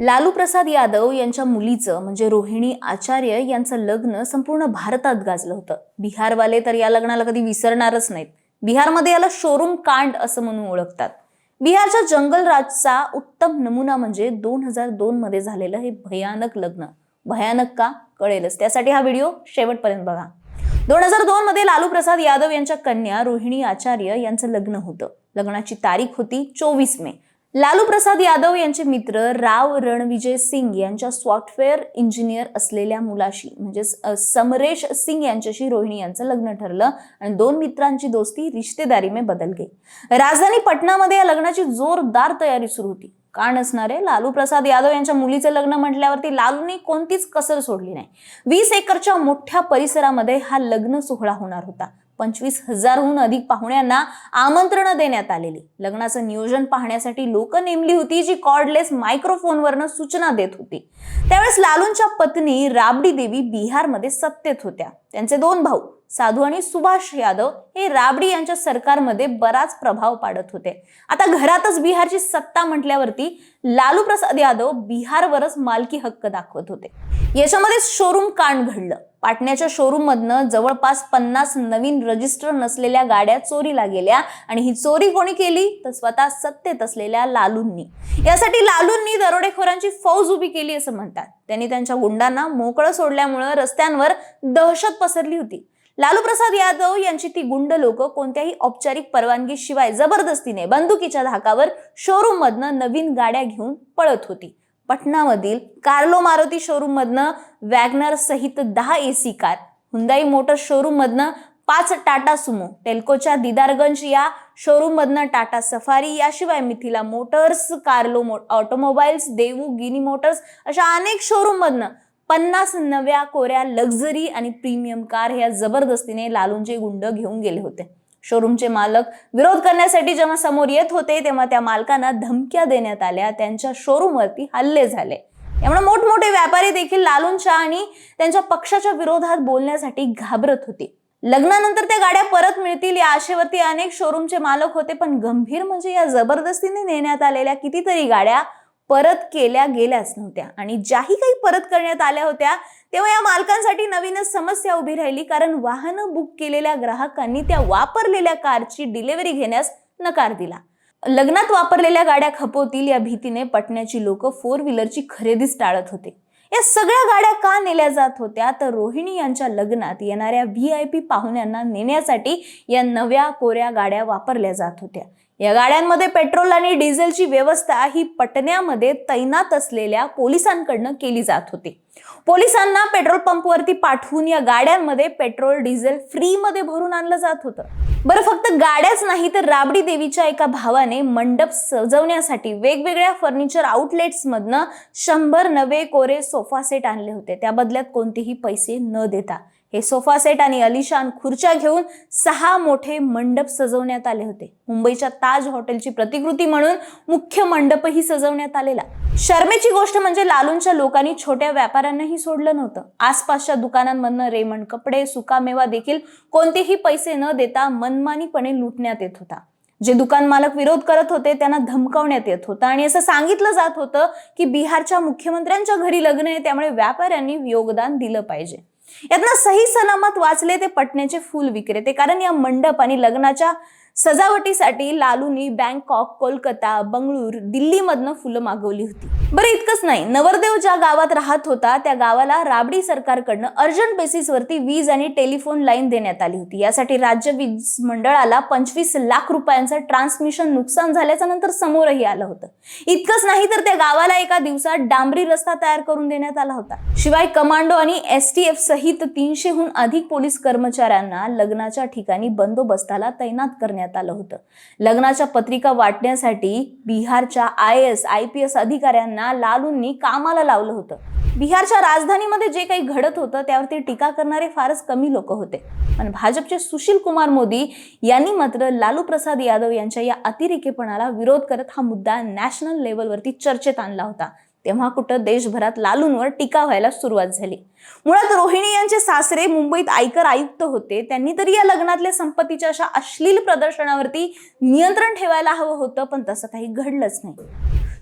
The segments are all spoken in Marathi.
लालू प्रसाद यादव यांच्या मुलीचं म्हणजे रोहिणी आचार्य यांचं लग्न संपूर्ण भारतात गाजलं होतं. बिहारवाले तर या लग्नाला कधी विसरणारच नाहीत. बिहारमध्ये याला शोरूम कांड असं म्हणून ओळखतात. बिहारच्या जंगल राजचा उत्तम नमुना म्हणजे 2002 मध्ये झालेलं हे भयानक लग्न. भयानक का कळेलच, त्यासाठी हा व्हिडिओ शेवटपर्यंत बघा. 2002 मध्ये लालू प्रसाद यादव यांच्या कन्या रोहिणी आचार्य यांचं लग्न होतं. लग्नाची तारीख होती 24 मे. लालू प्रसाद यादव यांचे मित्र राव रणविजय सिंग यांच्या सॉफ्टवेअर इंजिनियर असलेल्या मुलाशी म्हणजे समरेश सिंग यांच्याशी रोहिणी यांचं लग्न ठरलं आणि दोन मित्रांची दोस्ती रिश्तेदारी में बदल गई. राजधानी पटनामध्ये या लग्नाची जोरदार तयारी सुरू होती. का नसणारे, लालू प्रसाद यादव यांच्या मुलीचं लग्न म्हटल्यावरती लालूने कोणतीच कसर सोडली नाही. 20 एकरच्या मोठ्या परिसरामध्ये हा लग्न सोहळा होणार होता. 25,000हून अधिक पाहुण्यांना आमंत्रण देण्यात आलेली. लग्नाचं नियोजन पाहण्यासाठी लोक नेमली होती, जी कॉर्डलेस मायक्रोफोनवरनं सूचना देत होती. त्यावेळेस लालूंच्या पत्नी राबडी देवी बिहारमध्ये सत्तेत होत्या. त्यांचे दोन भाऊ साधू आणि सुभाष यादव हे राबडी यांच्या सरकारमध्ये बराच प्रभाव पाडत होते. आता घरातच बिहारची सत्ता म्हटल्यावरती लालू प्रसाद यादव बिहारवरच मालकी हक्क दाखवत होते. याच्यामध्ये शोरूम कांड घडलं. पाटण्याच्या शोरूम मधनं जवळपास 50 नवीन रजिस्टर नसलेल्या गाड्या चोरीला गेल्या आणि ही चोरी कोणी केली तर स्वतः सत्तेत असलेल्या लालूंनी. यासाठी लालूंनी दरोडेखोरांची फौज उभी केली असं म्हणतात. त्यांनी त्यांच्या गुंडांना मोकळं सोडल्यामुळे रस्त्यांवर दहशत पसरली होती. लालू प्रसाद यादव यांची ती गुंड लोक कोणत्याही औपचारिक परवानगी शिवाय जबरदस्तीने बंदुकीच्या धाकावर शोरूम मधनं नवीन गाड्या घेऊन पळत होती. पटनामधील कार्लो मारुती शोरूम मधनं वॅगनर सहित 10 AC car, Hyundai motor showroom मधनं 5 टाटा सुमो, टेल्कोच्या दिदारगंज या शोरूम मधनं टाटा सफारी, याशिवाय मिथिला मोटर्स, कार्लो ऑटोमोबाईल्स, देवू गिनी मोटर्स अशा अनेक शोरूम मधनं 50 नव्या कोऱ्या लक्झरी आणि प्रीमियम कार ह्या जबरदस्तीने लालूंचे गुंड घेऊन गेले होते. शोरूमचे मालक विरोध करण्यासाठी जेव्हा समोर येत होते तेव्हा त्या मालकांना धमक्या देण्यात आल्या. त्यांच्या शोरूमवरती हल्ले झाले. त्यामुळे मोठमोठे व्यापारी देखील लालूंच्या आणि त्यांच्या पक्षाच्या विरोधात बोलण्यासाठी घाबरत होते. लग्नानंतर त्या गाड्या परत मिळतील या आशेवरती अनेक शोरूमचे मालक होते, पण गंभीर म्हणजे या जबरदस्तीने नेण्यात आलेल्या कितीतरी गाड्या परत केल्या गेल्याच नव्हत्या. आणि ज्याही काही परत करण्यात आल्या होत्या तेव्हा या मालकांसाठी नवीनच समस्या उभी राहिली, कारण वाहनं बुक केलेल्या ग्राहकांनी त्या वापरलेल्या कारची डिलिव्हरी घेण्यास नकार दिला. लग्नात वापरलेल्या गाड्या खपवतील या भीतीने पटण्याची लोक 4 व्हीलरची खरेदीच टाळत होते. या सगळ्या गाड्या का नेल्या जात होत्या तर रोहिणी यांच्या लग्नात येणाऱ्या VIP पाहुण्यांना नेण्यासाठी या नव्या कोऱ्या गाड्या वापरल्या जात होत्या. या गाड्यांमध्ये पेट्रोल आणि डिझेलची व्यवस्था ही पटण्यामध्ये तैनात असलेल्या पोलिसांकडनं केली जात होती. पोलिसांना पेट्रोल पंपवरती पाठवून या गाड्यांमध्ये पेट्रोल डिझेल फ्री मध्ये भरून आणलं जात होतं. बरं, फक्त गाड्याच नाही तर राबडी देवीच्या एका भावाने मंडप सजवण्यासाठी वेगवेगळ्या फर्निचर आउटलेट्स मधनं 100 नवे कोरे सोफा सेट आणले होते. त्या बदल्यात कोणतेही पैसे न देता हे सोफा सेट आणि अलिशान खुर्च्या घेऊन 6 मोठे मंडप सजवण्यात आले होते. मुंबईच्या ताज हॉटेलची प्रतिकृती म्हणून मुख्य मंडपही सजवण्यात आलेला. शर्मेची गोष्ट म्हणजे लालूंच्या लोकांनी छोट्या व्यापाऱ्यांनाही सोडलं नव्हतं. आसपासच्या दुकानांमधनं रेमंड कपडे, सुकामेवा देखील कोणतेही पैसे न देता मनमानीपणे लुटण्यात येत होता. जे दुकान मालक विरोध करत होते त्यांना धमकावण्यात येत होतं आणि असं सांगितलं जात होतं की बिहारच्या मुख्यमंत्र्यांच्या घरी लग्न आहे, त्यामुळे व्यापाऱ्यांनी योगदान दिलं पाहिजे. यातनं सही सलामत वाचले ते पटण्याचे फुल विक्रेते, कारण या मंडप आणि लग्नाच्या सजावटीसाठी लालूंनी बँकॉक, कोलकाता, बंगळूर, दिल्लीमधनं फुलं मागवली होती. बरं, इतकंच नाही, नवरदेव ज्या गावात राहत होता त्या गावाला राबडी सरकारकडनं अर्जंट बेसिसवरती वीज आणि टेलिफोन लाईन देण्यात आली होती. यासाठी राज्य वीज मंडळाला 25 लाख रुपयांचं ट्रान्समिशन नुकसान झाल्याचं नंतर समोरही आलं होतं. इतकंच नाही तर त्या गावाला एका दिवसात डांबरी रस्ता तयार करून देण्यात आला होता. शिवाय कमांडो आणि STF सहित 300हून अधिक पोलीस कर्मचाऱ्यांना लग्नाच्या ठिकाणी बंदोबस्ताला तैनात करण्यात आलं होतं. लग्नाच्या पत्रिका वाटण्यासाठी बिहारच्या IAS, IPS अधिकाऱ्यांना लालूंनी कामाला लावलं होतं. बिहारच्या राजधानीमध्ये जे काही घडत होतं त्यावरती टीका करणारे फारच कमी लोक होते. पण भाजपचे सुशील कुमार मोदी यांनी मात्र लालू प्रसाद यादव यांच्या या अतिरेकीपणाला विरोध करत हा मुद्दा नॅशनल लेवलवरती चर्चेत आणला होता. तेव्हा कुठं देशभरात लालूंवर टीका व्हायला सुरुवात झाली. मुळात रोहिणी यांचे सासरे मुंबईत आयकर आयुक्त होते. त्यांनी तरी या लग्नातल्या संपत्तीच्या अशा अश्लील प्रदर्शनावरती नियंत्रण ठेवायला हवं होतं, पण तसं काही घडलंच नाही.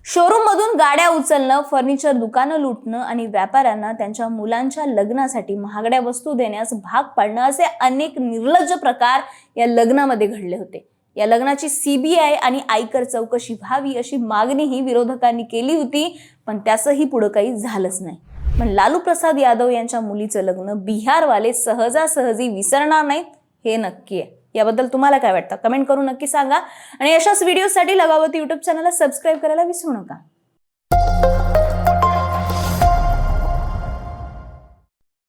शोरूम मधून गाड्या उचलणं, फर्निचर दुकानं लुटणं आणि व्यापाऱ्यांना त्यांच्या मुलांच्या लग्नासाठी महागड्या वस्तू देण्यास भाग पाडणं असे अनेक निर्लज्ज प्रकार या लग्नामध्ये घडले होते. या लग्नाची CBI आणि आयकर चौकशी व्हावी अशी मागणीही विरोधकांनी केली होती, पण त्याचंही पुढे काही झालंच नाही. पण लालू प्रसाद यादव यांच्या मुलीचं लग्न बिहारवाले सहजासहजी विसरणार नाहीत हे नक्की आहे. याबद्दल तुम्हाला काय वाटतं? कमेंट करून नक्की सांगा आणि अशाच व्हिडिओसाठी लगावती YouTube चॅनलला सबस्क्राईब करायला विसरू नका.